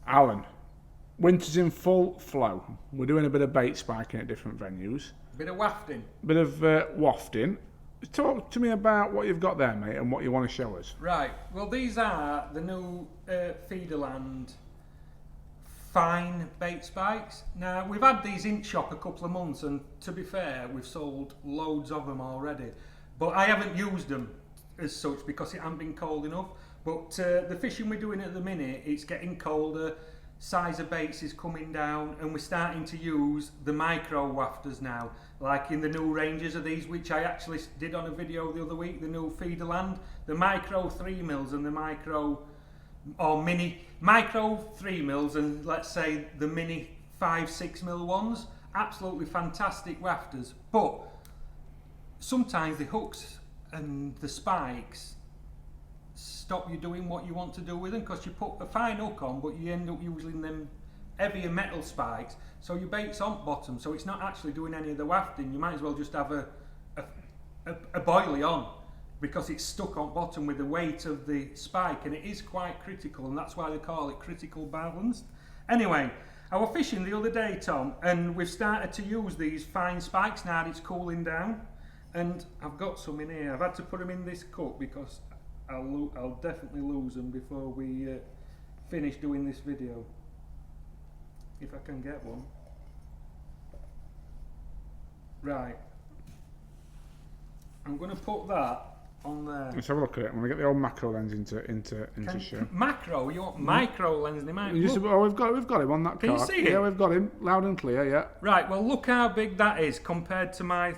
Alan, winter's in full flow. We're doing a bit of bait spiking at different venues. Bit of wafting. Bit of wafting. Talk to me about what you've got there, mate, and what you want to show us. Right. Well, these are the new Feederland fine bait spikes. Now, we've had these in shop a couple of months, and to be fair, we've sold loads of them already. But I haven't used them as such because it hasn't been cold enough. But the fishing we're doing at the minute, it's getting colder. Size of baits is coming down, and we're starting to use the micro wafters now, like in the new ranges of these, which I actually did on a video the other week, the new Feederland, the micro 3mm and the micro or mini micro 3mm and let's say the mini 5-6mm ones. Absolutely fantastic wafters, but sometimes the hooks and the spikes stop you doing what you want to do with them, because you put a fine hook on but you end up using them heavier metal spikes, so your bait's on bottom, so it's not actually doing any of the wafting. You might as well just have a boilie on, because it's stuck on bottom with the weight of the spike, and it is quite critical, and that's why they call it critical balanced. Anyway, I was fishing the other day, Tom, and we've started to use these fine spikes now that it's cooling down, and I've got some in here. I've had to put them in this cup because I'll definitely lose them before we finish doing this video, if I can get one. Right, I'm going to put that on there. Let's have a look at it. I'm going to get the old macro lens into show. Macro? You want micro lens? They might. We've got him on that card. Can you see it? Yeah, we've got him loud and clear. Yeah. Right. Well, look how big that is compared to my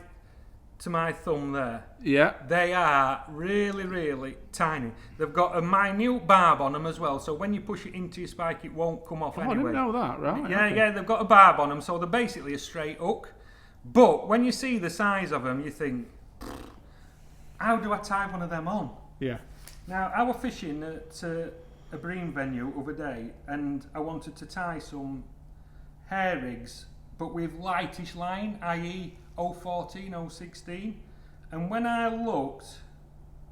thumb there. Yeah. They are really, really tiny. They've got a minute barb on them as well, so when you push it into your spike, it won't come off anyway. I didn't know that, right? Yeah, okay. yeah, they've got a barb on them, so they're basically a straight hook. But when you see the size of them, you think, how do I tie one of them on? Yeah. Now, I was fishing at a bream venue the other day, and I wanted to tie some hair rigs, but with lightish line, i.e. 014, 016, and when I looked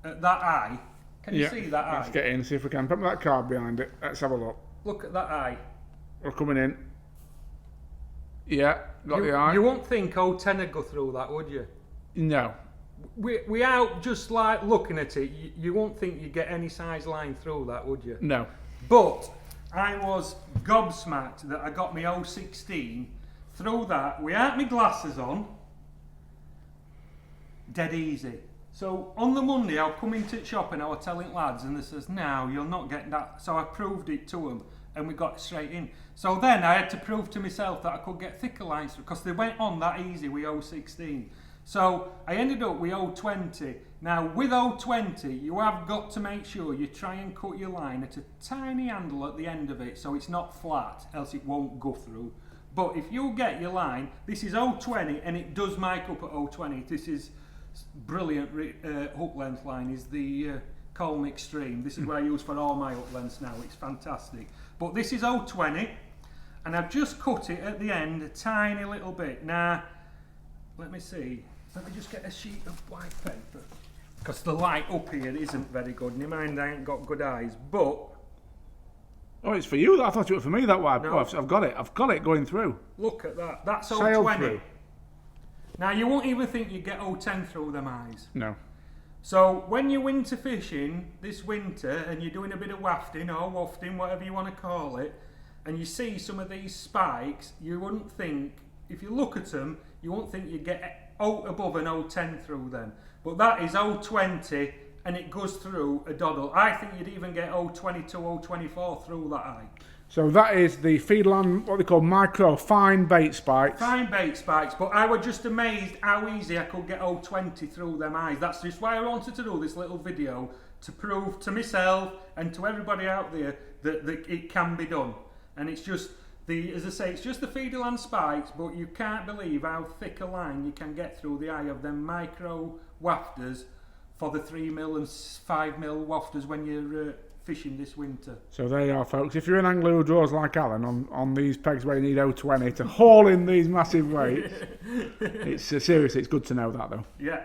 at that eye, can you see that eye? Let's get in, see if we can. Put that card behind it. Let's have a look. Look at that eye. We're coming in. Yeah, got the eye. You won't think 010 would go through that, would you? No. We out just like looking at it, you won't think you get any size line through that, would you? No. But I was gobsmacked that I got my 016 through that without my glasses on. Dead easy. So on the Monday I'll come into the shop and I was telling lads, and they says, no, you'll not get that. So I proved it to them and we got straight in. So then I had to prove to myself that I could get thicker lines because they went on that easy with 016. So I ended up with 020. Now with 020 you have got to make sure you try and cut your line at a tiny handle at the end of it so it's not flat, else it won't go through. But if you get your line, this is 020 and it does mic up at 020. This is brilliant hook length line, is the Colm Extreme. This is what I use for all my hook lengths now. It's fantastic. But this is 020 and I've just cut it at the end a tiny little bit. Now, let me see. Let me just get a sheet of white paper, because the light up here isn't very good. Never mind, I ain't got good eyes, but... Oh, it's for you? I thought it was for me, that white. No. Oh, I've got it. I've got it going through. Look at that. That's Sailed 020. through. Now, you won't even think you get 010 through them eyes. No. So, when you're winter fishing this winter, and you're doing a bit of wafting, or wafting, whatever you want to call it, and you see some of these spikes, you wouldn't think, if you look at them, you won't think you get above an 010 through them. But that is 020 and it goes through a doddle. I think you'd even get 022, 024 through that eye. So that is the Feederland, what they call micro fine bait spikes. Fine bait spikes, but I was just amazed how easy I could get 020 through them eyes. That's just why I wanted to do this little video, to prove to myself and to everybody out there that it can be done. And it's just, as I say, it's just the Feederland spikes, but you can't believe how thick a line you can get through the eye of them micro wafters for the 3mm and 5mm wafters when you're fishing this winter. So there you are, folks. If you're an angler who draws like Alan on these pegs where you need 020 to haul in these massive weights, it's seriously, it's good to know that though. Yeah.